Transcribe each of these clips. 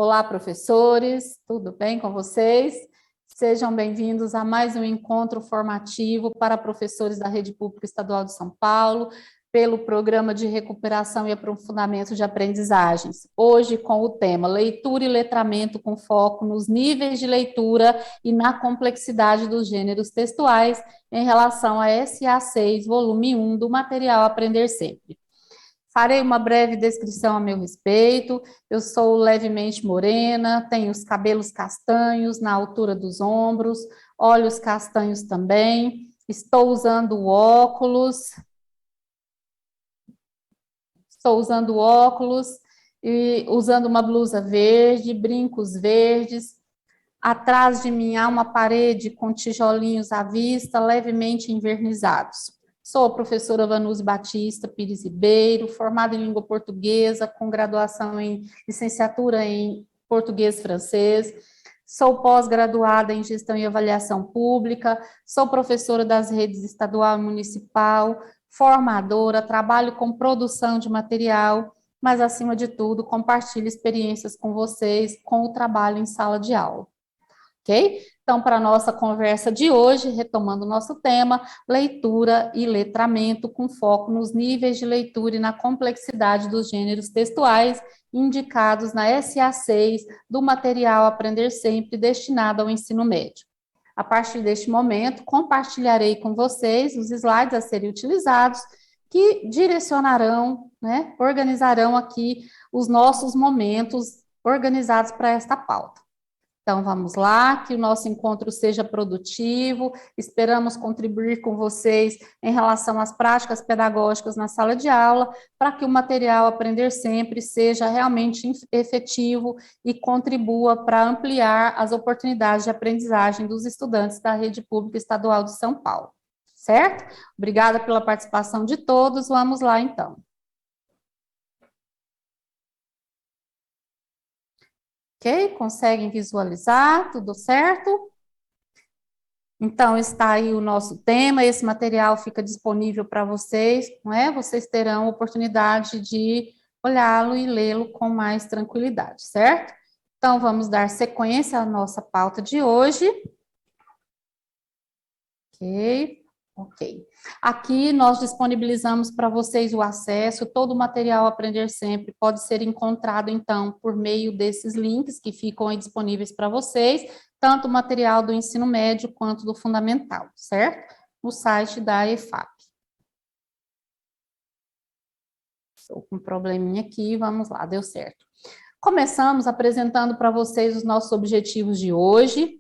Olá, professores, tudo bem com vocês? Sejam bem-vindos a mais um encontro formativo para professores da Rede Pública Estadual de São Paulo, pelo Programa de Recuperação e Aprofundamento de Aprendizagens. Hoje com o tema Leitura e Letramento com foco nos níveis de leitura e na complexidade dos gêneros textuais em relação a SA6, volume 1 do material Aprender Sempre. Farei uma breve descrição a meu respeito. Eu sou levemente morena, tenho os cabelos castanhos na altura dos ombros, olhos castanhos também. Estou usando óculos e usando uma blusa verde, brincos verdes. Atrás de mim há uma parede com tijolinhos à vista, levemente envernizados. Sou a professora Vanuse Batista Pires Ribeiro, formada em língua portuguesa, com graduação em licenciatura em português e francês. Sou pós-graduada em gestão e avaliação pública, sou professora das redes estadual e municipal, formadora, trabalho com produção de material, mas, acima de tudo, compartilho experiências com vocês com o trabalho em sala de aula. Ok? Então, para a nossa conversa de hoje, retomando o nosso tema, leitura e letramento com foco nos níveis de leitura e na complexidade dos gêneros textuais indicados na SA6 do material Aprender Sempre destinado ao ensino médio. A partir deste momento, compartilharei com vocês os slides a serem utilizados que direcionarão, organizarão aqui os nossos momentos organizados para esta pauta. Então, vamos lá, que o nosso encontro seja produtivo, esperamos contribuir com vocês em relação às práticas pedagógicas na sala de aula, para que o material Aprender Sempre seja realmente efetivo e contribua para ampliar as oportunidades de aprendizagem dos estudantes da Rede Pública Estadual de São Paulo, certo? Obrigada pela participação de todos, vamos lá então. Ok? Conseguem visualizar? Tudo certo? Então, está aí o nosso tema, esse material fica disponível para vocês, não é? Vocês terão oportunidade de olhá-lo e lê-lo com mais tranquilidade, certo? Então, vamos dar sequência à nossa pauta de hoje. Ok. Aqui nós disponibilizamos para vocês o acesso, todo o material Aprender Sempre pode ser encontrado, então, por meio desses links que ficam aí disponíveis para vocês, tanto o material do ensino médio quanto do fundamental, certo? No site da EFAP. Estou com um probleminha aqui, vamos lá, deu certo. Começamos apresentando para vocês os nossos objetivos de hoje.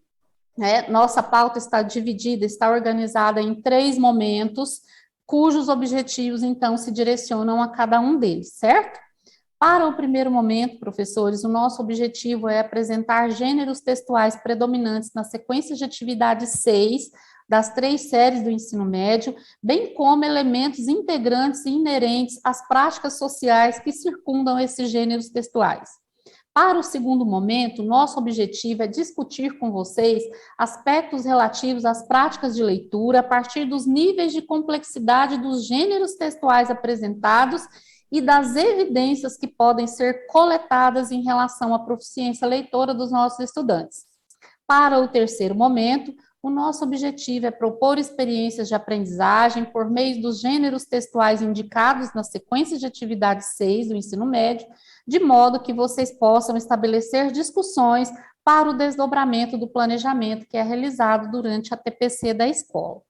Nossa pauta está dividida, está organizada em 3 momentos, cujos objetivos, então, se direcionam a cada um deles, certo? Para o primeiro momento, professores, o nosso objetivo é apresentar gêneros textuais predominantes na sequência de atividade 6 das 3 séries do ensino médio, bem como elementos integrantes e inerentes às práticas sociais que circundam esses gêneros textuais. Para o segundo momento, nosso objetivo é discutir com vocês aspectos relativos às práticas de leitura a partir dos níveis de complexidade dos gêneros textuais apresentados e das evidências que podem ser coletadas em relação à proficiência leitora dos nossos estudantes. Para o terceiro momento, o nosso objetivo é propor experiências de aprendizagem por meio dos gêneros textuais indicados na sequência de atividade 6 do ensino médio, de modo que vocês possam estabelecer discussões para o desdobramento do planejamento que é realizado durante a TPC da escola,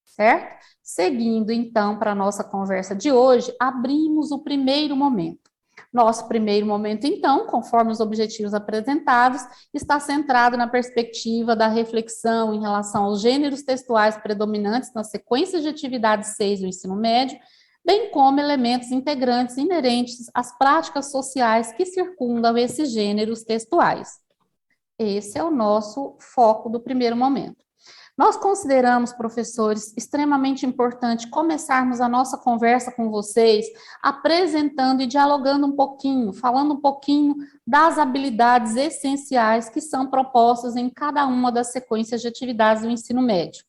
certo? Seguindo, então, para a nossa conversa de hoje, abrimos o primeiro momento. Nosso primeiro momento, então, conforme os objetivos apresentados, está centrado na perspectiva da reflexão em relação aos gêneros textuais predominantes na sequência de atividade 6 do ensino médio, bem como elementos integrantes inerentes às práticas sociais que circundam esses gêneros textuais. Esse é o nosso foco do primeiro momento. Nós consideramos, professores, extremamente importante começarmos a nossa conversa com vocês apresentando e dialogando um pouquinho, falando um pouquinho das habilidades essenciais que são propostas em cada uma das sequências de atividades do ensino médio.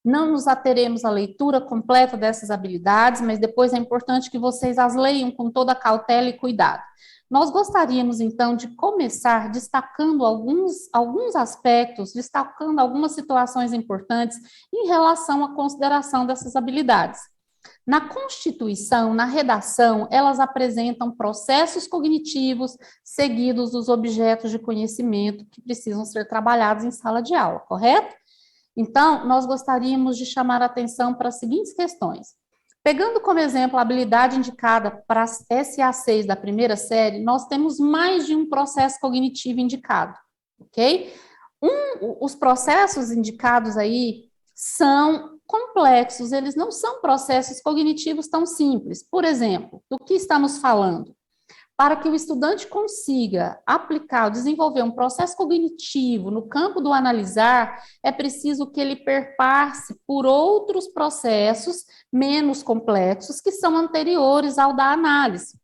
Não nos ateremos à leitura completa dessas habilidades, mas depois é importante que vocês as leiam com toda a cautela e cuidado. Nós gostaríamos, então, de começar destacando alguns aspectos, destacando algumas situações importantes em relação à consideração dessas habilidades. Na Constituição, na redação, elas apresentam processos cognitivos seguidos dos objetos de conhecimento que precisam ser trabalhados em sala de aula, correto? Então, nós gostaríamos de chamar a atenção para as seguintes questões. Pegando como exemplo a habilidade indicada para a SA6 da primeira série, nós temos mais de um processo cognitivo indicado, ok? Os processos indicados aí são complexos, eles não são processos cognitivos tão simples. Por exemplo, do que estamos falando? Para que o estudante consiga aplicar, desenvolver um processo cognitivo no campo do analisar, é preciso que ele perpasse por outros processos menos complexos que são anteriores ao da análise.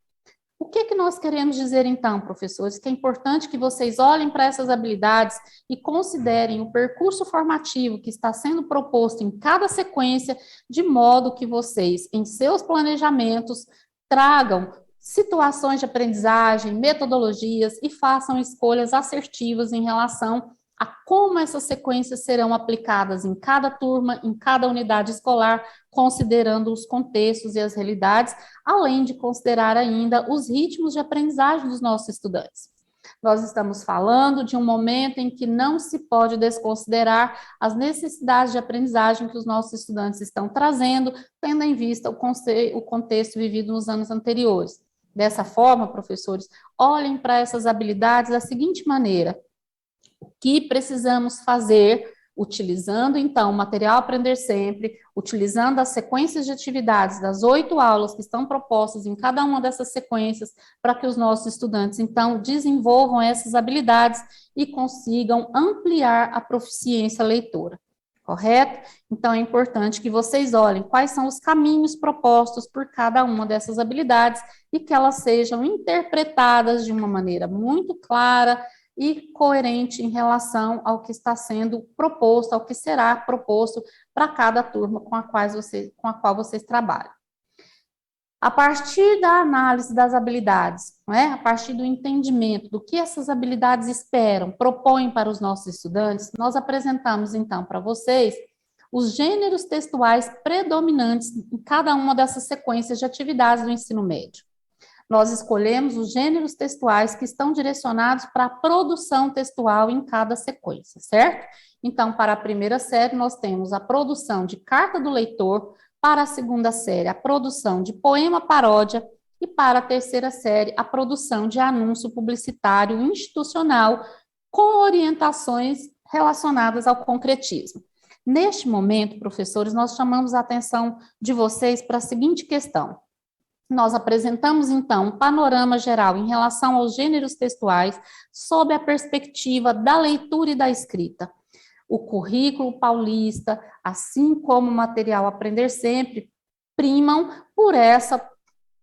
O que nós queremos dizer então, professores? Que é importante que vocês olhem para essas habilidades e considerem o percurso formativo que está sendo proposto em cada sequência, de modo que vocês, em seus planejamentos, tragam situações de aprendizagem, metodologias e façam escolhas assertivas em relação a como essas sequências serão aplicadas em cada turma, em cada unidade escolar, considerando os contextos e as realidades, além de considerar ainda os ritmos de aprendizagem dos nossos estudantes. Nós estamos falando de um momento em que não se pode desconsiderar as necessidades de aprendizagem que os nossos estudantes estão trazendo, tendo em vista o contexto vivido nos anos anteriores. Dessa forma, professores, olhem para essas habilidades da seguinte maneira: o que precisamos fazer, utilizando, então, o material Aprender Sempre, utilizando as sequências de atividades das 8 aulas que estão propostas em cada uma dessas sequências, para que os nossos estudantes, então, desenvolvam essas habilidades e consigam ampliar a proficiência leitora. Correto? Então, é importante que vocês olhem quais são os caminhos propostos por cada uma dessas habilidades e que elas sejam interpretadas de uma maneira muito clara e coerente em relação ao que está sendo proposto, ao que será proposto para cada turma com a qual vocês trabalham. A partir da análise das habilidades, não é? A partir do entendimento do que essas habilidades esperam, propõem para os nossos estudantes, nós apresentamos então para vocês os gêneros textuais predominantes em cada uma dessas sequências de atividades do ensino médio. Nós escolhemos os gêneros textuais que estão direcionados para a produção textual em cada sequência, certo? Então, para a primeira série, nós temos a produção de carta do leitor, para a segunda série, a produção de poema-paródia, e para a terceira série, a produção de anúncio publicitário institucional com orientações relacionadas ao concretismo. Neste momento, professores, nós chamamos a atenção de vocês para a seguinte questão. Nós apresentamos, então, um panorama geral em relação aos gêneros textuais sob a perspectiva da leitura e da escrita. O currículo paulista, assim como o material Aprender Sempre, primam por essa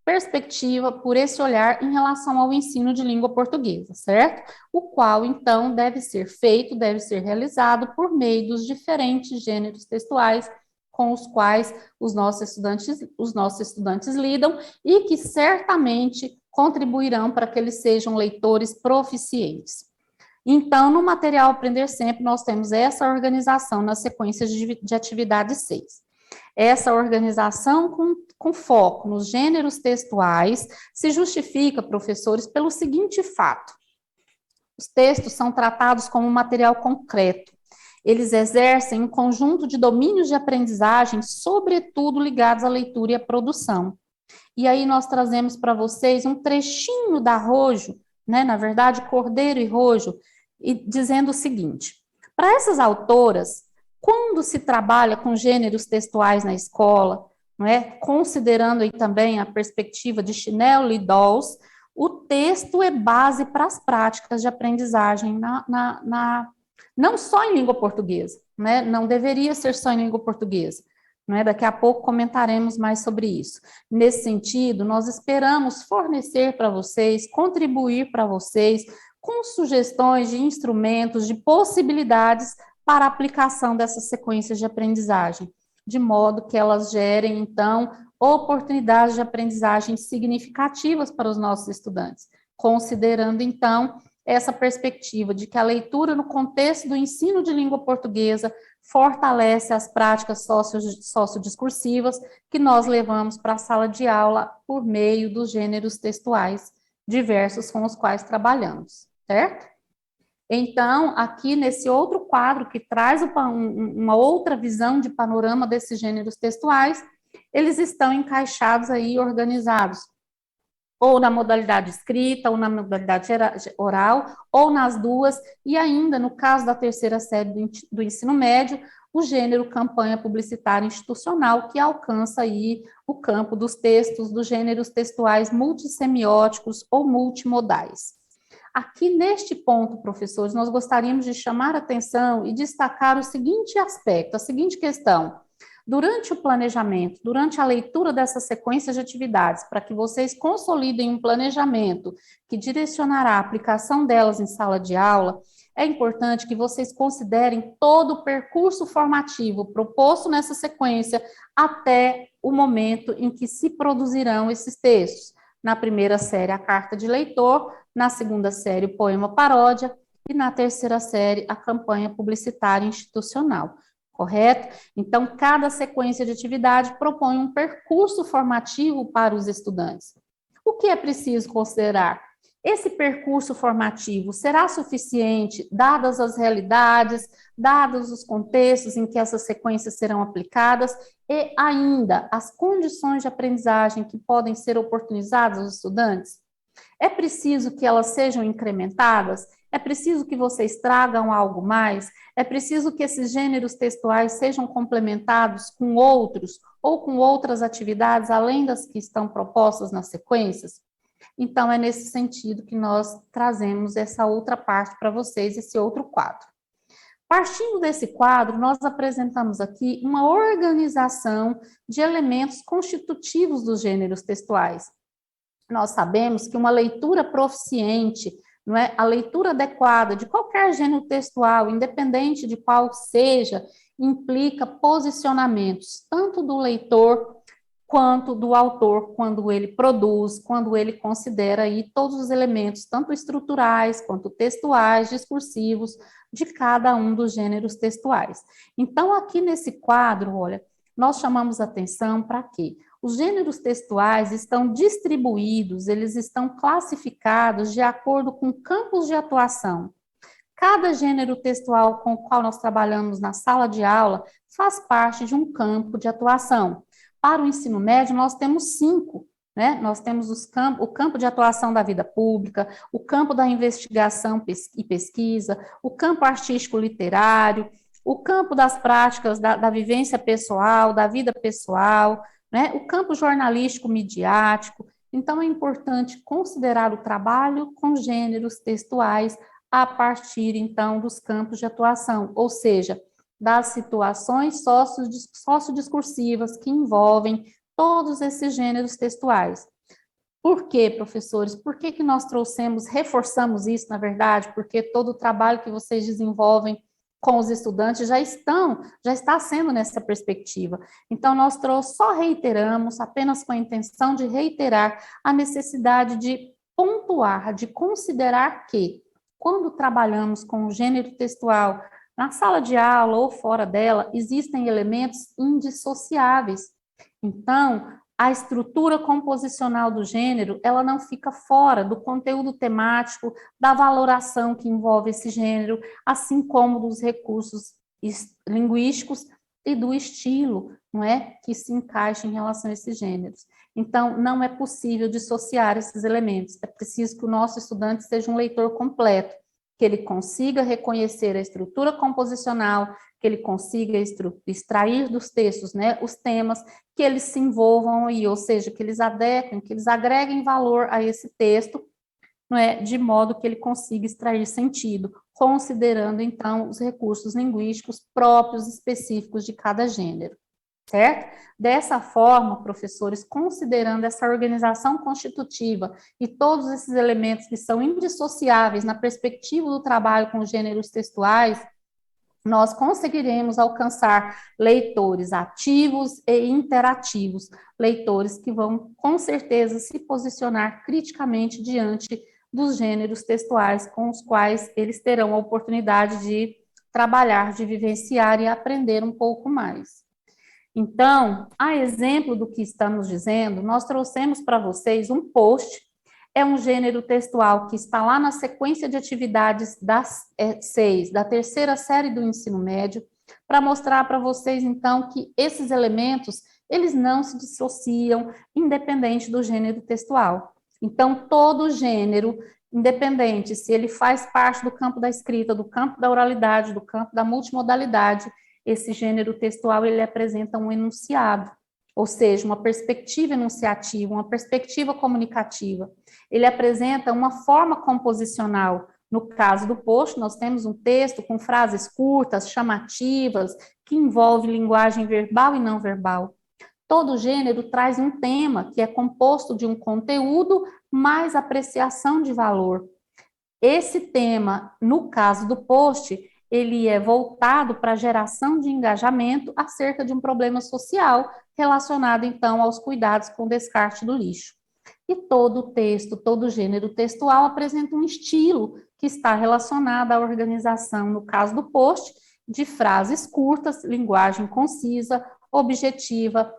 perspectiva, por esse olhar em relação ao ensino de língua portuguesa, certo? O qual, então, deve ser feito, deve ser realizado por meio dos diferentes gêneros textuais com os quais os nossos estudantes lidam e que certamente contribuirão para que eles sejam leitores proficientes. Então, no material Aprender Sempre, nós temos essa organização nas sequências de atividade 6. Essa organização com foco nos gêneros textuais se justifica, professores, pelo seguinte fato. Os textos são tratados como material concreto. Eles exercem um conjunto de domínios de aprendizagem, sobretudo ligados à leitura e à produção. E aí nós trazemos para vocês um trechinho da Rojo, né, na verdade, Cordeiro e Rojo, e dizendo o seguinte: para essas autoras, quando se trabalha com gêneros textuais na escola, não é, considerando aí também a perspectiva de Chinelo e Dawes, o texto é base para as práticas de aprendizagem não só em língua portuguesa, né? Não deveria ser só em língua portuguesa, né? Daqui a pouco comentaremos mais sobre isso. Nesse sentido, nós esperamos fornecer para vocês, contribuir para vocês com sugestões de instrumentos, de possibilidades para a aplicação dessas sequências de aprendizagem, de modo que elas gerem, então, oportunidades de aprendizagem significativas para os nossos estudantes, considerando, então, essa perspectiva de que a leitura no contexto do ensino de língua portuguesa fortalece as práticas sociodiscursivas que nós levamos para a sala de aula por meio dos gêneros textuais diversos com os quais trabalhamos, certo? Então, aqui nesse outro quadro que traz uma outra visão de panorama desses gêneros textuais, eles estão encaixados aí, organizados, ou na modalidade escrita, ou na modalidade oral, ou nas duas, e ainda, no caso da terceira série do ensino médio, o gênero campanha publicitária institucional, que alcança aí o campo dos textos, dos gêneros textuais multissemióticos ou multimodais. Aqui neste ponto, professores, nós gostaríamos de chamar a atenção e destacar o seguinte aspecto, a seguinte questão. Durante o planejamento, durante a leitura dessas sequências de atividades, para que vocês consolidem um planejamento que direcionará a aplicação delas em sala de aula, é importante que vocês considerem todo o percurso formativo proposto nessa sequência até o momento em que se produzirão esses textos. Na primeira série, a carta de leitor, na segunda série, o poema paródia, e na terceira série, a campanha publicitária institucional. Correto? Então, cada sequência de atividade propõe um percurso formativo para os estudantes. O que é preciso considerar? Esse percurso formativo será suficiente, dadas as realidades, dados os contextos em que essas sequências serão aplicadas e ainda as condições de aprendizagem que podem ser oportunizadas aos estudantes? É preciso que elas sejam incrementadas? É preciso que vocês tragam algo mais? É preciso que esses gêneros textuais sejam complementados com outros ou com outras atividades além das que estão propostas nas sequências? Então, é nesse sentido que nós trazemos essa outra parte para vocês, esse outro quadro. Partindo desse quadro, nós apresentamos aqui uma organização de elementos constitutivos dos gêneros textuais. Nós sabemos que uma leitura proficiente, não é, a leitura adequada de qualquer gênero textual, independente de qual seja, implica posicionamentos, tanto do leitor quanto do autor, quando ele produz, quando ele considera aí todos os elementos, tanto estruturais, quanto textuais, discursivos, de cada um dos gêneros textuais. Então, aqui nesse quadro, olha, nós chamamos atenção para quê? Os gêneros textuais estão distribuídos, eles estão classificados de acordo com campos de atuação. Cada gênero textual com o qual nós trabalhamos na sala de aula faz parte de um campo de atuação. Para o ensino médio, nós temos 5, né? Nós temos o campo de atuação da vida pública, o campo da investigação e pesquisa, o campo artístico-literário, o campo das práticas da vivência pessoal, da vida pessoal, né? O campo jornalístico-midiático. Então, é importante considerar o trabalho com gêneros textuais a partir, então, dos campos de atuação, ou seja, das situações sociodiscursivas que envolvem todos esses gêneros textuais. Por quê, professores? Por que nós reforçamos isso, na verdade? Porque todo o trabalho que vocês desenvolvem com os estudantes já está sendo nessa perspectiva. Então, nós só reiteramos, apenas com a intenção de reiterar a necessidade de pontuar, de considerar que, quando trabalhamos com o gênero textual, na sala de aula ou fora dela, existem elementos indissociáveis. Então, a estrutura composicional do gênero, ela não fica fora do conteúdo temático, da valoração que envolve esse gênero, assim como dos recursos linguísticos e do estilo, não é, que se encaixa em relação a esses gêneros. Então, não é possível dissociar esses elementos. É preciso que o nosso estudante seja um leitor completo, que ele consiga reconhecer a estrutura composicional, que ele consiga extrair dos textos, né, os temas, que eles se envolvam aí, ou seja, que eles adequem, que eles agreguem valor a esse texto, não é, de modo que ele consiga extrair sentido, considerando, então, os recursos linguísticos próprios, específicos de cada gênero. Certo? Dessa forma, professores, considerando essa organização constitutiva e todos esses elementos que são indissociáveis na perspectiva do trabalho com gêneros textuais, nós conseguiremos alcançar leitores ativos e interativos, leitores que vão, com certeza, se posicionar criticamente diante dos gêneros textuais com os quais eles terão a oportunidade de trabalhar, de vivenciar e aprender um pouco mais. Então, a exemplo do que estamos dizendo, nós trouxemos para vocês um post. É um gênero textual que está lá na sequência de atividades das 6, da terceira série do ensino médio, para mostrar para vocês, então, que esses elementos, eles não se dissociam, independente do gênero textual. Então, todo gênero, independente se ele faz parte do campo da escrita, do campo da oralidade, do campo da multimodalidade, esse gênero textual, ele apresenta um enunciado, ou seja, uma perspectiva enunciativa, uma perspectiva comunicativa. Ele apresenta uma forma composicional. No caso do post, nós temos um texto com frases curtas, chamativas, que envolve linguagem verbal e não verbal. Todo gênero traz um tema que é composto de um conteúdo mais apreciação de valor. Esse tema, no caso do post, ele é voltado para a geração de engajamento acerca de um problema social relacionado, então, aos cuidados com o descarte do lixo. E todo texto, todo gênero textual apresenta um estilo que está relacionado à organização, no caso do post, de frases curtas, linguagem concisa, objetiva,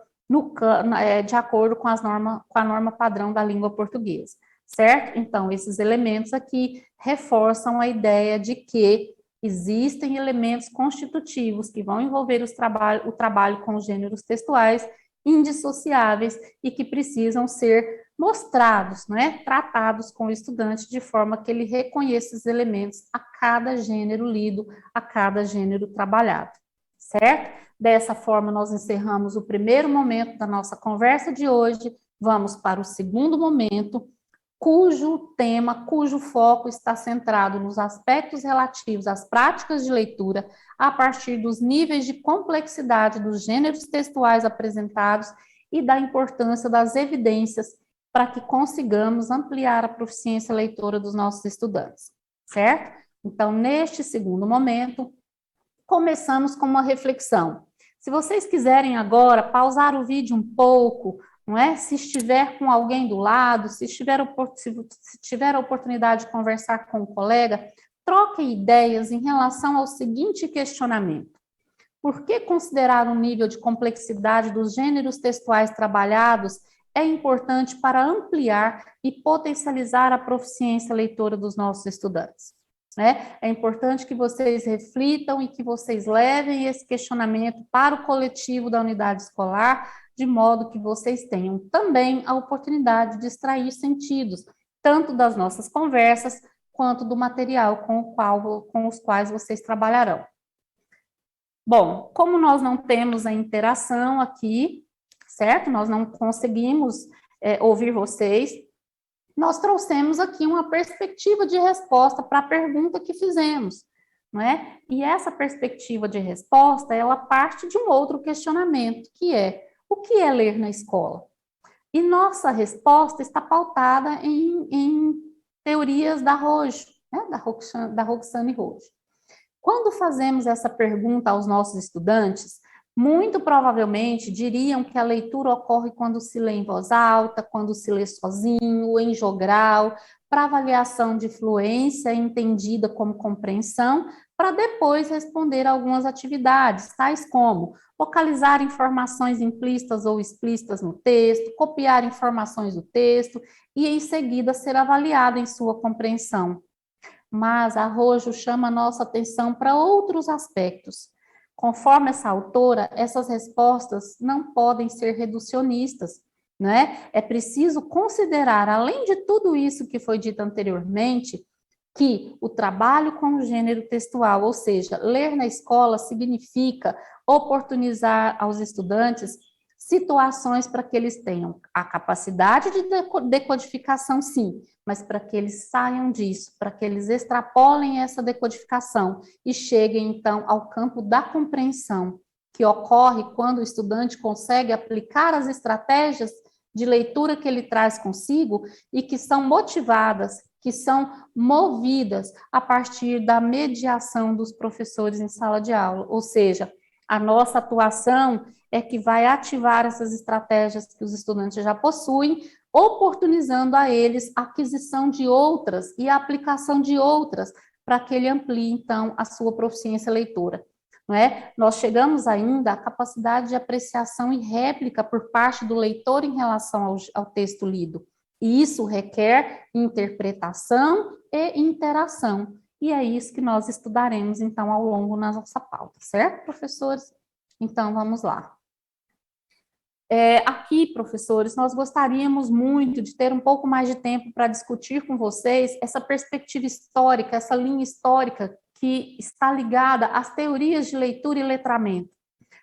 de acordo com a norma padrão da língua portuguesa, certo? Então, esses elementos aqui reforçam a ideia de que existem elementos constitutivos que vão envolver o trabalho com os gêneros textuais indissociáveis e que precisam ser mostrados, tratados com o estudante de forma que ele reconheça esses elementos a cada gênero lido, a cada gênero trabalhado, certo? Dessa forma, nós encerramos o primeiro momento da nossa conversa de hoje, vamos para o segundo momento, cujo foco está centrado nos aspectos relativos às práticas de leitura a partir dos níveis de complexidade dos gêneros textuais apresentados e da importância das evidências para que consigamos ampliar a proficiência leitora dos nossos estudantes, certo? Então, neste segundo momento, começamos com uma reflexão. Se vocês quiserem agora pausar o vídeo um pouco, não é? Se estiver com alguém do lado, se tiver a oportunidade de conversar com um colega, troquem ideias em relação ao seguinte questionamento. Por que considerar o nível de complexidade dos gêneros textuais trabalhados é importante para ampliar e potencializar a proficiência leitora dos nossos estudantes? É importante que vocês reflitam e que vocês levem esse questionamento para o coletivo da unidade escolar, de modo que vocês tenham também a oportunidade de extrair sentidos, tanto das nossas conversas, quanto do material com os quais vocês trabalharão. Bom, como nós não temos a interação aqui, certo? Nós não conseguimos ouvir vocês, nós trouxemos aqui uma perspectiva de resposta para a pergunta que fizemos, não é? E essa perspectiva de resposta, ela parte de um outro questionamento, que é: o que é ler na escola? E nossa resposta está pautada em teorias da Rojo, né? da Roxane Rojo. Quando fazemos essa pergunta aos nossos estudantes, muito provavelmente diriam que a leitura ocorre quando se lê em voz alta, quando se lê sozinho, em jogral, para avaliação de fluência entendida como compreensão, para depois responder a algumas atividades, tais como localizar informações implícitas ou explícitas no texto, copiar informações do texto e, em seguida, ser avaliada em sua compreensão. Mas a Rojo chama a nossa atenção para outros aspectos. Conforme essa autora, essas respostas não podem ser reducionistas, né? É preciso considerar, além de tudo isso que foi dito anteriormente, que o trabalho com o gênero textual, ou seja, ler na escola, significa oportunizar aos estudantes situações para que eles tenham a capacidade de decodificação, sim, mas para que eles saiam disso, para que eles extrapolem essa decodificação e cheguem, então, ao campo da compreensão, que ocorre quando o estudante consegue aplicar as estratégias de leitura que ele traz consigo e que são motivadas que são movidas a partir da mediação dos professores em sala de aula, ou seja, a nossa atuação é que vai ativar essas estratégias que os estudantes já possuem, oportunizando a eles a aquisição de outras e a aplicação de outras, para que ele amplie, então, a sua proficiência leitora. Não é? Nós chegamos ainda à capacidade de apreciação e réplica por parte do leitor em relação ao texto lido. E isso requer interpretação e interação. E é isso que nós estudaremos, então, ao longo da nossa pauta, certo, professores? Então, vamos lá. Aqui, professores, nós gostaríamos muito de ter um pouco mais de tempo para discutir com vocês essa perspectiva histórica, essa linha histórica que está ligada às teorias de leitura e letramento.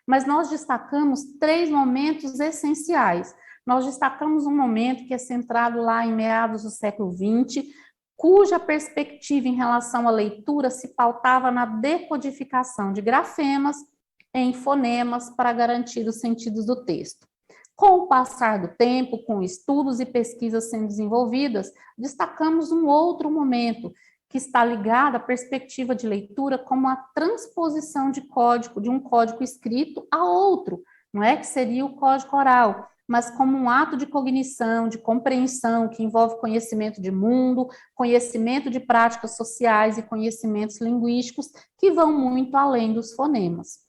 Mas nós destacamos 3 momentos essenciais. Nós destacamos um momento que é centrado lá em meados do século XX, cuja perspectiva em relação à leitura se pautava na decodificação de grafemas em fonemas para garantir os sentidos do texto. Com o passar do tempo, com estudos e pesquisas sendo desenvolvidas, destacamos um outro momento que está ligado à perspectiva de leitura como a transposição de código, de um código escrito a outro, não é que seria o código oral, mas como um ato de cognição, de compreensão, que envolve conhecimento de mundo, conhecimento de práticas sociais e conhecimentos linguísticos que vão muito além dos fonemas.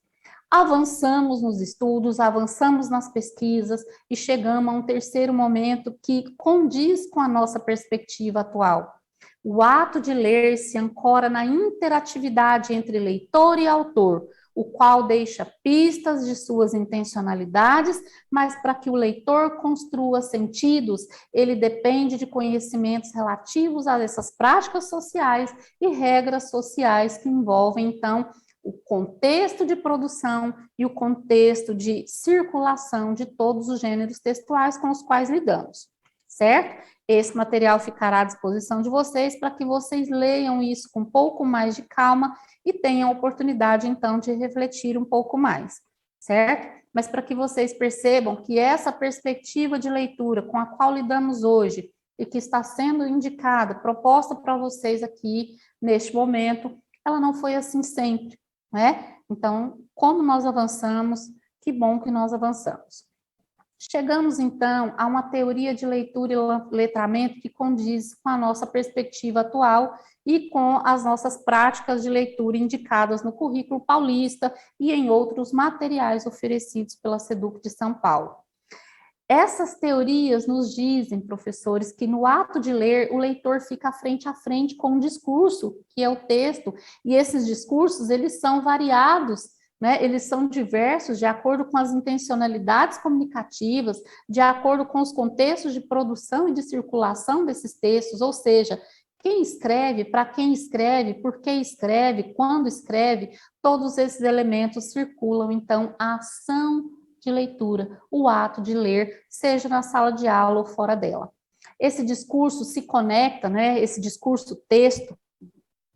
Avançamos nos estudos, avançamos nas pesquisas e chegamos a um terceiro momento que condiz com a nossa perspectiva atual. O ato de ler se ancora na interatividade entre leitor e autor, o qual deixa pistas de suas intencionalidades, mas para que o leitor construa sentidos, ele depende de conhecimentos relativos a essas práticas sociais e regras sociais que envolvem, então, o contexto de produção e o contexto de circulação de todos os gêneros textuais com os quais lidamos, certo? Esse material ficará à disposição de vocês para que vocês leiam isso com um pouco mais de calma e tenham a oportunidade, então, de refletir um pouco mais, certo? Mas para que vocês percebam que essa perspectiva de leitura com a qual lidamos hoje e que está sendo indicada, proposta para vocês aqui neste momento, ela não foi assim sempre, né? Então, como nós avançamos, que bom que nós avançamos. Chegamos, então, a uma teoria de leitura e letramento que condiz com a nossa perspectiva atual e com as nossas práticas de leitura indicadas no currículo paulista e em outros materiais oferecidos pela SEDUC de São Paulo. Essas teorias nos dizem, professores, que no ato de ler, o leitor fica frente a frente com um discurso, que é o texto, e esses discursos, eles são variados, né? Eles são diversos de acordo com as intencionalidades comunicativas, de acordo com os contextos de produção e de circulação desses textos, ou seja, quem escreve, para quem escreve, por que escreve, quando escreve, todos esses elementos circulam, então, a ação de leitura, o ato de ler, seja na sala de aula ou fora dela. Esse discurso se conecta, né, esse discurso texto,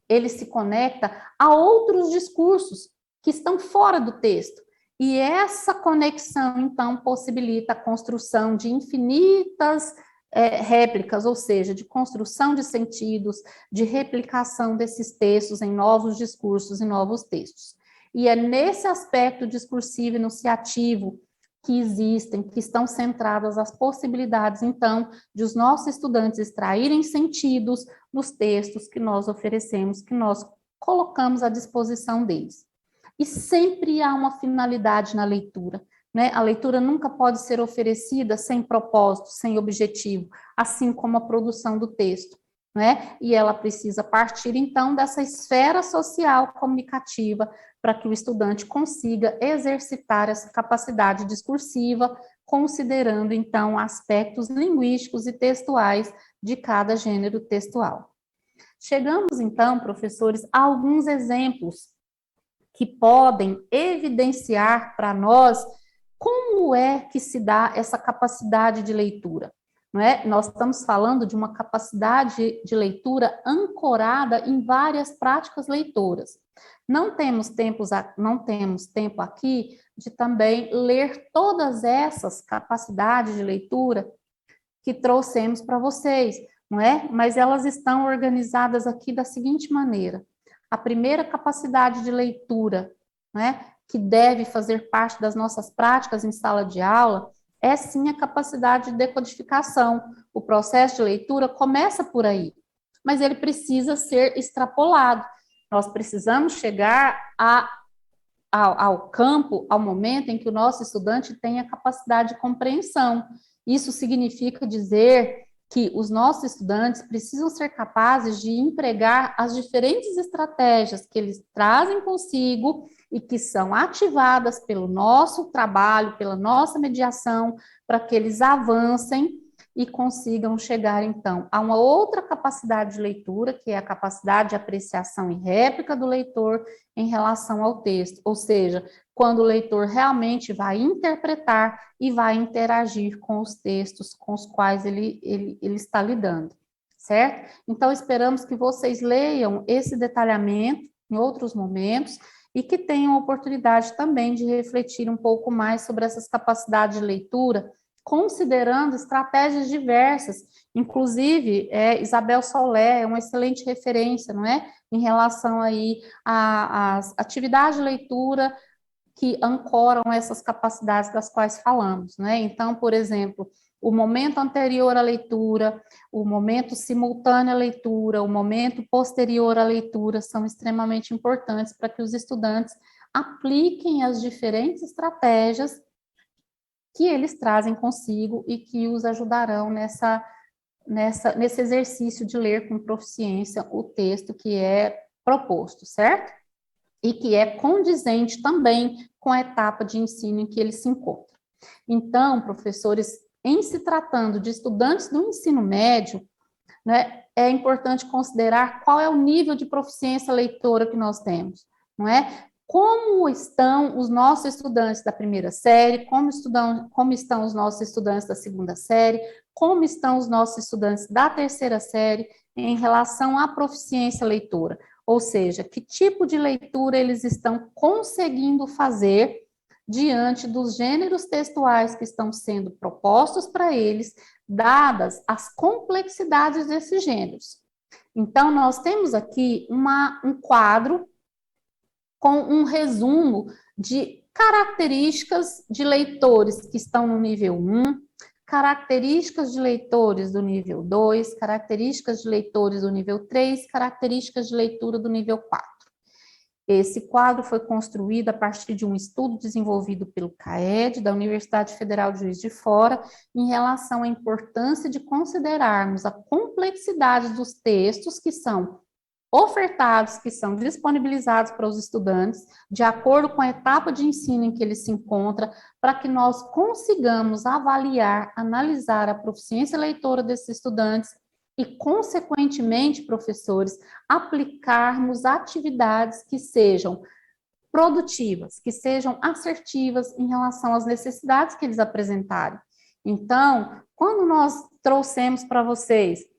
ele se conecta a outros discursos que estão fora do texto. E essa conexão, então, possibilita a construção de infinitas réplicas, ou seja, de construção de sentidos, de replicação desses textos em novos discursos e novos textos. E é nesse aspecto discursivo enunciativo que existem, que estão centradas as possibilidades, então, de os nossos estudantes extraírem sentidos dos textos que nós oferecemos, que nós colocamos à disposição deles. E sempre há uma finalidade na leitura, né? A leitura nunca pode ser oferecida sem propósito, sem objetivo, assim como a produção do texto, né? E ela precisa partir, então, dessa esfera social comunicativa para que o estudante consiga exercitar essa capacidade discursiva, considerando, então, aspectos linguísticos e textuais de cada gênero textual. Chegamos, então, professores, a alguns exemplos que podem evidenciar para nós como é que se dá essa capacidade de leitura. Não é? Nós estamos falando de uma capacidade de leitura ancorada em várias práticas leitoras. Não temos tempo aqui de também ler todas essas capacidades de leitura que trouxemos para vocês, não é? Mas elas estão organizadas aqui da seguinte maneira. A primeira capacidade de leitura, né, que deve fazer parte das nossas práticas em sala de aula, é sim a capacidade de decodificação. O processo de leitura começa por aí, mas ele precisa ser extrapolado. Nós precisamos chegar ao campo, ao momento em que o nosso estudante tenha capacidade de compreensão. Isso significa dizer que os nossos estudantes precisam ser capazes de empregar as diferentes estratégias que eles trazem consigo e que são ativadas pelo nosso trabalho, pela nossa mediação, para que eles avancem e consigam chegar, então, a uma outra capacidade de leitura, que é a capacidade de apreciação e réplica do leitor em relação ao texto, ou seja, quando o leitor realmente vai interpretar e vai interagir com os textos com os quais ele está lidando, certo? Então, esperamos que vocês leiam esse detalhamento em outros momentos e que tenham a oportunidade também de refletir um pouco mais sobre essas capacidades de leitura, considerando estratégias diversas, inclusive Isabel Solé é uma excelente referência, não é? Em relação aí às atividades de leitura que ancoram essas capacidades das quais falamos, né? Então, por exemplo, o momento anterior à leitura, o momento simultâneo à leitura, o momento posterior à leitura são extremamente importantes para que os estudantes apliquem as diferentes estratégias que eles trazem consigo e que os ajudarão nesse exercício de ler com proficiência o texto que é proposto, certo? E que é condizente também com a etapa de ensino em que ele se encontra. Então, professores, em se tratando de estudantes do ensino médio, né, é importante considerar qual é o nível de proficiência leitora que nós temos, não é? Como estão os nossos estudantes da primeira série, como estão os nossos estudantes da segunda série, como estão os nossos estudantes da terceira série em relação à proficiência leitora, ou seja, que tipo de leitura eles estão conseguindo fazer diante dos gêneros textuais que estão sendo propostos para eles, dadas as complexidades desses gêneros. Então, nós temos aqui um quadro com um resumo de características de leitores que estão no nível 1, características de leitores do nível 2, características de leitores do nível 3, características de leitura do nível 4. Esse quadro foi construído a partir de um estudo desenvolvido pelo CAED, da Universidade Federal de Juiz de Fora, em relação à importância de considerarmos a complexidade dos textos que são ofertados, que são disponibilizados para os estudantes, de acordo com a etapa de ensino em que ele se encontra, para que nós consigamos avaliar, analisar a proficiência leitora desses estudantes e, consequentemente, professores, aplicarmos atividades que sejam produtivas, que sejam assertivas em relação às necessidades que eles apresentarem. Então, quando nós trouxemos para vocês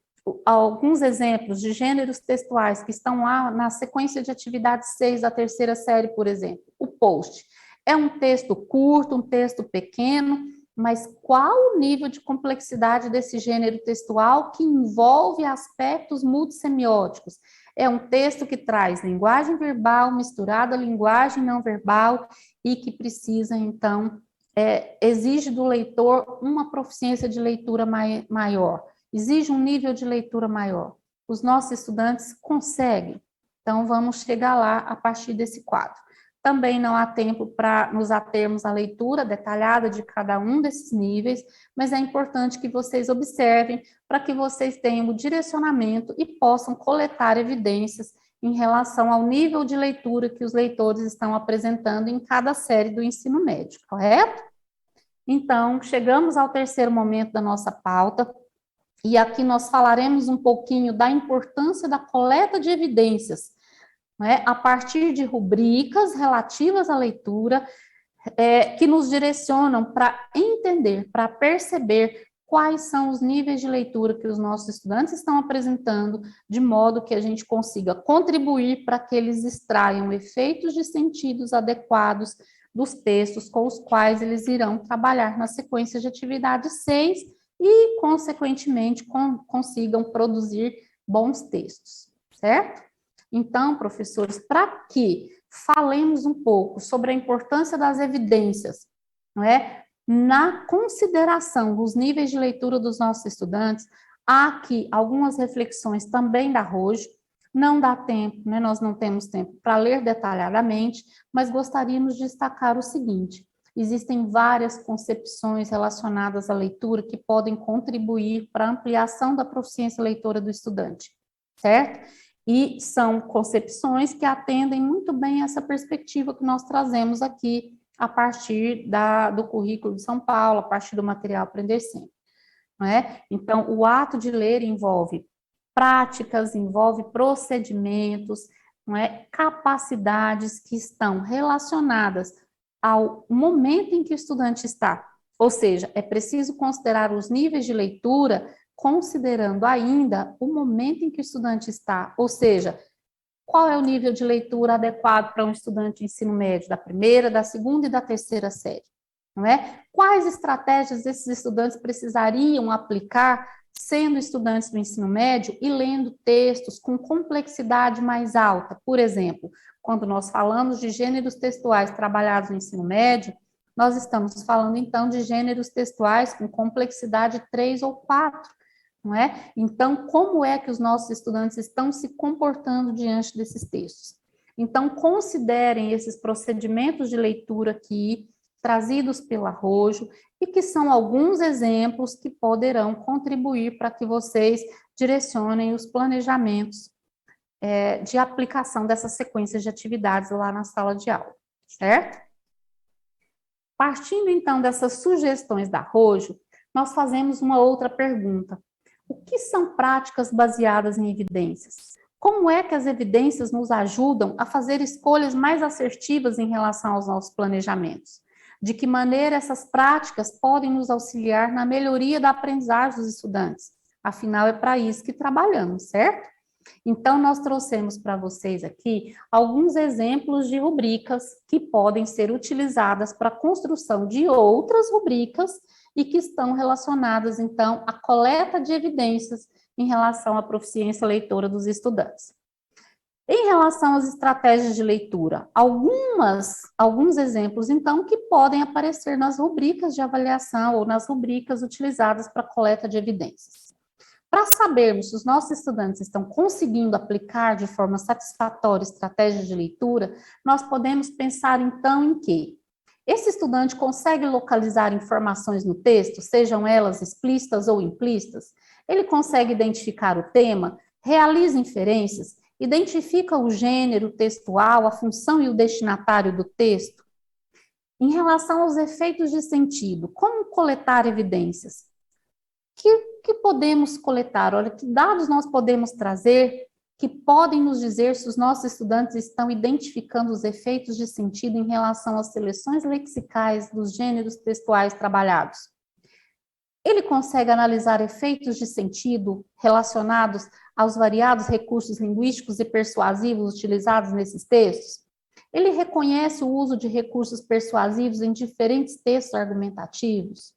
alguns exemplos de gêneros textuais que estão lá na sequência de atividade 6 da terceira série, por exemplo, o post. É um texto curto, um texto pequeno, mas qual o nível de complexidade desse gênero textual que envolve aspectos multissemióticos? É um texto que traz linguagem verbal misturada à linguagem não verbal e que precisa, então, exige do leitor uma proficiência de leitura maior, exige um nível de leitura maior. Os nossos estudantes conseguem, então vamos chegar lá a partir desse quadro. Também não há tempo para nos atermos à leitura detalhada de cada um desses níveis, mas é importante que vocês observem para que vocês tenham o direcionamento e possam coletar evidências em relação ao nível de leitura que os leitores estão apresentando em cada série do ensino médio, correto? Então, chegamos ao terceiro momento da nossa pauta, e aqui nós falaremos um pouquinho da importância da coleta de evidências, né, a partir de rubricas relativas à leitura, que nos direcionam para entender, para perceber quais são os níveis de leitura que os nossos estudantes estão apresentando, de modo que a gente consiga contribuir para que eles extraiam efeitos de sentidos adequados dos textos com os quais eles irão trabalhar na sequência de atividade 6 e, consequentemente, consigam produzir bons textos, certo? Então, professores, para que falemos um pouco sobre a importância das evidências, não é? Na consideração dos níveis de leitura dos nossos estudantes, há aqui algumas reflexões também da Rojo. Não dá tempo, né? Nós não temos tempo para ler detalhadamente, mas gostaríamos de destacar o seguinte: existem várias concepções relacionadas à leitura que podem contribuir para a ampliação da proficiência leitora do estudante, certo? E são concepções que atendem muito bem essa perspectiva que nós trazemos aqui a partir do currículo de São Paulo, a partir do material Aprender Sempre, não é? Então, o ato de ler envolve práticas, envolve procedimentos, não é? Capacidades que estão relacionadas ao momento em que o estudante está. Ou seja, é preciso considerar os níveis de leitura considerando ainda o momento em que o estudante está, ou seja, qual é o nível de leitura adequado para um estudante de ensino médio da primeira, da segunda e da terceira série, não é? Quais estratégias esses estudantes precisariam aplicar sendo estudantes do ensino médio e lendo textos com complexidade mais alta? Por exemplo, quando nós falamos de gêneros textuais trabalhados no ensino médio, nós estamos falando, então, de gêneros textuais com complexidade 3 ou 4, não é? Então, como é que os nossos estudantes estão se comportando diante desses textos? Então, considerem esses procedimentos de leitura aqui, trazidos pela Rojo, e que são alguns exemplos que poderão contribuir para que vocês direcionem os planejamentos de aplicação dessas sequências de atividades lá na sala de aula, certo? Partindo, então, dessas sugestões da Rojo, nós fazemos uma outra pergunta. O que são práticas baseadas em evidências? Como é que as evidências nos ajudam a fazer escolhas mais assertivas em relação aos nossos planejamentos? De que maneira essas práticas podem nos auxiliar na melhoria da aprendizagem dos estudantes? Afinal, é para isso que trabalhamos, certo? Então, nós trouxemos para vocês aqui alguns exemplos de rubricas que podem ser utilizadas para a construção de outras rubricas e que estão relacionadas, então, à coleta de evidências em relação à proficiência leitora dos estudantes. Em relação às estratégias de leitura, alguns exemplos, então, que podem aparecer nas rubricas de avaliação ou nas rubricas utilizadas para a coleta de evidências. Para sabermos se os nossos estudantes estão conseguindo aplicar de forma satisfatória estratégias de leitura, nós podemos pensar, então, em que esse estudante consegue localizar informações no texto, sejam elas explícitas ou implícitas, ele consegue identificar o tema, realiza inferências, identifica o gênero textual, a função e o destinatário do texto. Em relação aos efeitos de sentido, como coletar evidências? Que podemos coletar? Olha, que dados nós podemos trazer que podem nos dizer se os nossos estudantes estão identificando os efeitos de sentido em relação às seleções lexicais dos gêneros textuais trabalhados? Ele consegue analisar efeitos de sentido relacionados aos variados recursos linguísticos e persuasivos utilizados nesses textos? Ele reconhece o uso de recursos persuasivos em diferentes textos argumentativos?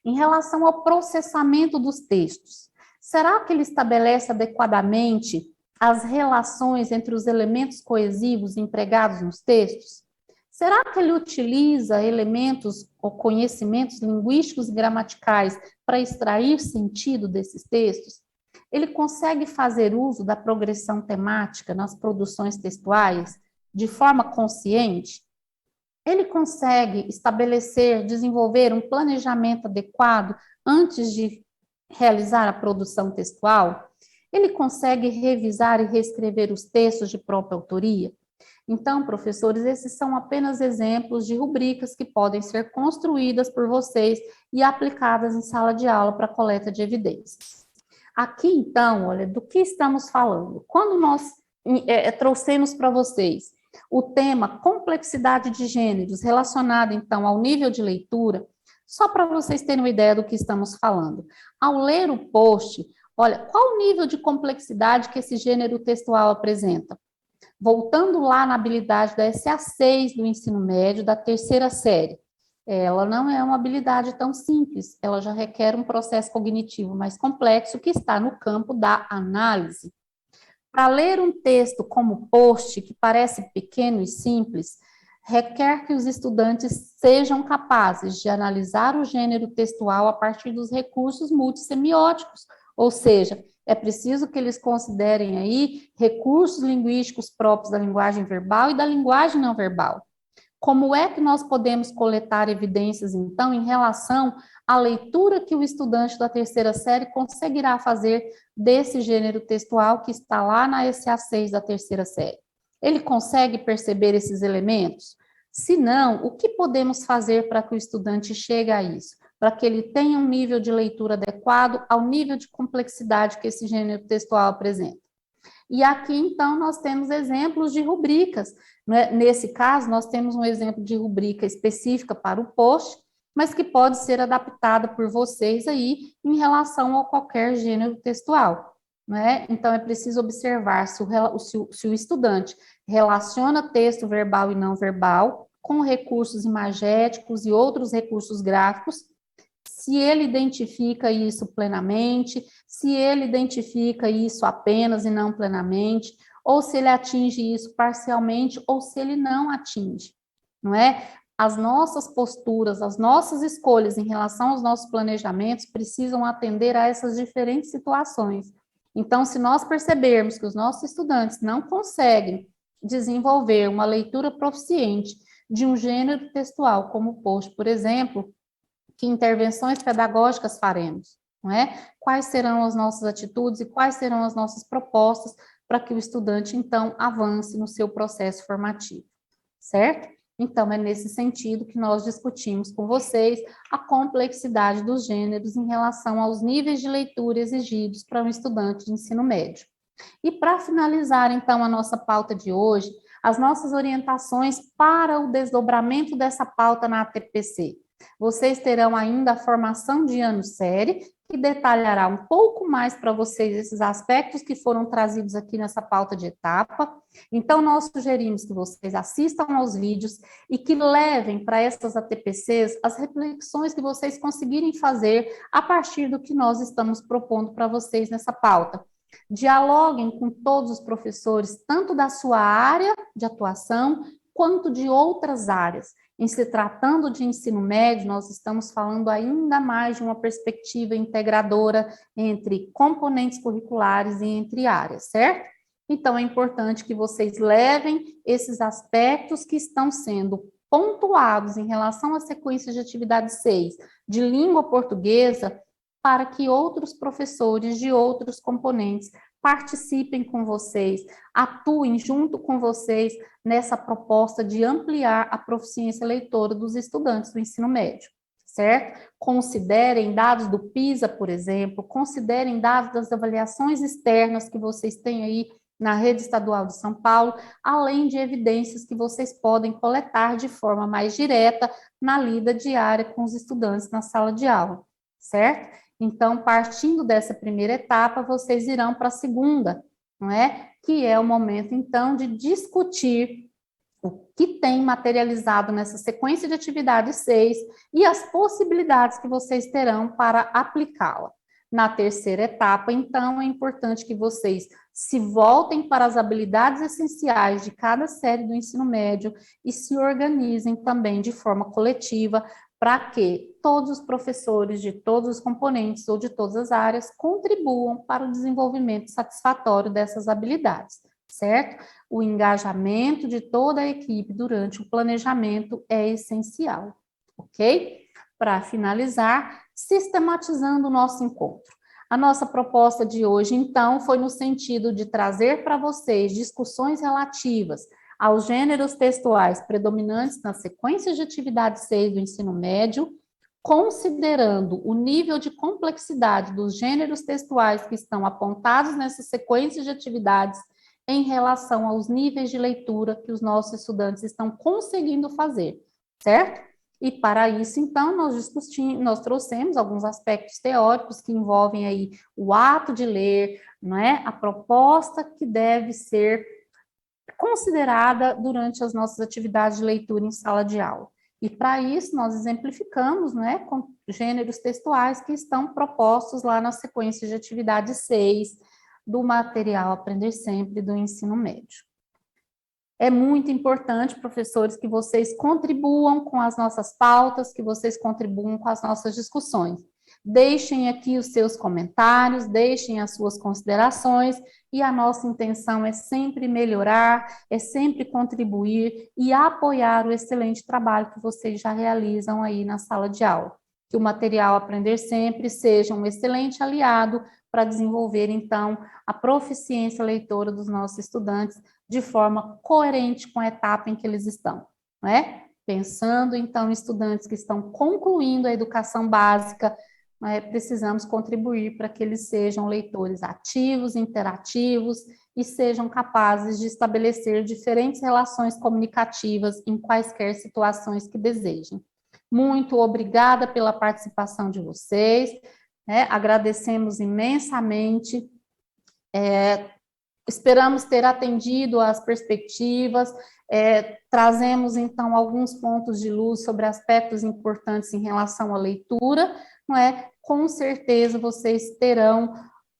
Em relação ao processamento dos textos, será que ele estabelece adequadamente as relações entre os elementos coesivos empregados nos textos? Será que ele utiliza elementos ou conhecimentos linguísticos e gramaticais para extrair sentido desses textos? Ele consegue fazer uso da progressão temática nas produções textuais de forma consciente? Ele consegue estabelecer, desenvolver um planejamento adequado antes de realizar a produção textual? Ele consegue revisar e reescrever os textos de própria autoria? Então, professores, esses são apenas exemplos de rubricas que podem ser construídas por vocês e aplicadas em sala de aula para coleta de evidências. Aqui, então, olha, do que estamos falando? Quando nós trouxemos para vocês o tema complexidade de gêneros relacionado, então, ao nível de leitura, só para vocês terem uma ideia do que estamos falando. Ao ler o post, olha, qual o nível de complexidade que esse gênero textual apresenta? Voltando lá na habilidade da SA6 do ensino médio, da terceira série. Ela não é uma habilidade tão simples, ela já requer um processo cognitivo mais complexo que está no campo da análise. Para ler um texto como post, que parece pequeno e simples, requer que os estudantes sejam capazes de analisar o gênero textual a partir dos recursos multissemióticos, ou seja, é preciso que eles considerem aí recursos linguísticos próprios da linguagem verbal e da linguagem não verbal. Como é que nós podemos coletar evidências, então, em relação à leitura que o estudante da terceira série conseguirá fazer desse gênero textual que está lá na SA6 da terceira série? Ele consegue perceber esses elementos? Se não, o que podemos fazer para que o estudante chegue a isso? Para que ele tenha um nível de leitura adequado ao nível de complexidade que esse gênero textual apresenta. E aqui, então, nós temos exemplos de rubricas. Né? Nesse caso, nós temos um exemplo de rubrica específica para o post, mas que pode ser adaptada por vocês aí em relação a qualquer gênero textual. Né? Então, é preciso observar se o estudante relaciona texto verbal e não verbal com recursos imagéticos e outros recursos gráficos, se ele identifica isso plenamente, se ele identifica isso apenas e não plenamente, ou se ele atinge isso parcialmente, ou se ele não atinge, não é? As nossas posturas, as nossas escolhas em relação aos nossos planejamentos precisam atender a essas diferentes situações. Então, se nós percebermos que os nossos estudantes não conseguem desenvolver uma leitura proficiente de um gênero textual, como o post, por exemplo, que intervenções pedagógicas faremos, não é? Quais serão as nossas atitudes e quais serão as nossas propostas para que o estudante, então, avance no seu processo formativo, certo? Então, é nesse sentido que nós discutimos com vocês a complexidade dos gêneros em relação aos níveis de leitura exigidos para um estudante de ensino médio. E para finalizar, então, a nossa pauta de hoje, as nossas orientações para o desdobramento dessa pauta na ATPC. Vocês terão ainda a formação de ano série, que detalhará um pouco mais para vocês esses aspectos que foram trazidos aqui nessa pauta de etapa. Então, nós sugerimos que vocês assistam aos vídeos e que levem para essas ATPCs as reflexões que vocês conseguirem fazer a partir do que nós estamos propondo para vocês nessa pauta. Dialoguem com todos os professores, tanto da sua área de atuação, quanto de outras áreas. Em se tratando de ensino médio, nós estamos falando ainda mais de uma perspectiva integradora entre componentes curriculares e entre áreas, certo? Então, é importante que vocês levem esses aspectos que estão sendo pontuados em relação à sequência de atividade 6 de língua portuguesa para que outros professores de outros componentes participem com vocês, atuem junto com vocês nessa proposta de ampliar a proficiência leitora dos estudantes do ensino médio, certo? Considerem dados do PISA, por exemplo, considerem dados das avaliações externas que vocês têm aí na rede estadual de São Paulo, além de evidências que vocês podem coletar de forma mais direta na lida diária com os estudantes na sala de aula, certo? Então, partindo dessa primeira etapa, vocês irão para a segunda, não é? Que é o momento, então, de discutir o que tem materializado nessa sequência de atividade 6 e as possibilidades que vocês terão para aplicá-la. Na terceira etapa, então, é importante que vocês se voltem para as habilidades essenciais de cada série do ensino médio e se organizem também de forma coletiva para que todos os professores de todos os componentes ou de todas as áreas contribuam para o desenvolvimento satisfatório dessas habilidades, certo? O engajamento de toda a equipe durante o planejamento é essencial, ok? Para finalizar, sistematizando o nosso encontro. A nossa proposta de hoje, então, foi no sentido de trazer para vocês discussões relativas aos gêneros textuais predominantes na sequência de atividade 6 do ensino médio, considerando o nível de complexidade dos gêneros textuais que estão apontados nessa sequência de atividades em relação aos níveis de leitura que os nossos estudantes estão conseguindo fazer, certo? E para isso, então, nós trouxemos alguns aspectos teóricos que envolvem aí o ato de ler, não é? A proposta que deve ser considerada durante as nossas atividades de leitura em sala de aula. E para isso nós exemplificamos, né, com gêneros textuais que estão propostos lá na sequência de atividade 6 do material Aprender Sempre do ensino médio. É muito importante, professores, que vocês contribuam com as nossas pautas, que vocês contribuam com as nossas discussões. Deixem aqui os seus comentários, deixem as suas considerações, e a nossa intenção é sempre melhorar, é sempre contribuir e apoiar o excelente trabalho que vocês já realizam aí na sala de aula. Que o material Aprender Sempre seja um excelente aliado para desenvolver, então, a proficiência leitora dos nossos estudantes de forma coerente com a etapa em que eles estão, né? Pensando, então, em estudantes que estão concluindo a educação básica, precisamos contribuir para que eles sejam leitores ativos, interativos e sejam capazes de estabelecer diferentes relações comunicativas em quaisquer situações que desejem. Muito obrigada pela participação de vocês, né? Agradecemos imensamente, esperamos ter atendido às perspectivas, trazemos, então, alguns pontos de luz sobre aspectos importantes em relação à leitura, não é? Com certeza vocês terão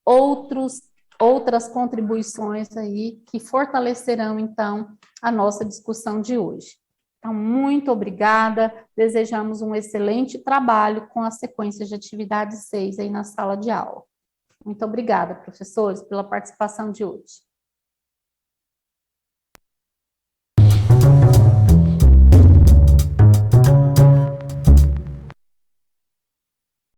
outras contribuições aí que fortalecerão, então, a nossa discussão de hoje. Então, muito obrigada, desejamos um excelente trabalho com a sequência de atividade 6 aí na sala de aula. Muito obrigada, professores, pela participação de hoje.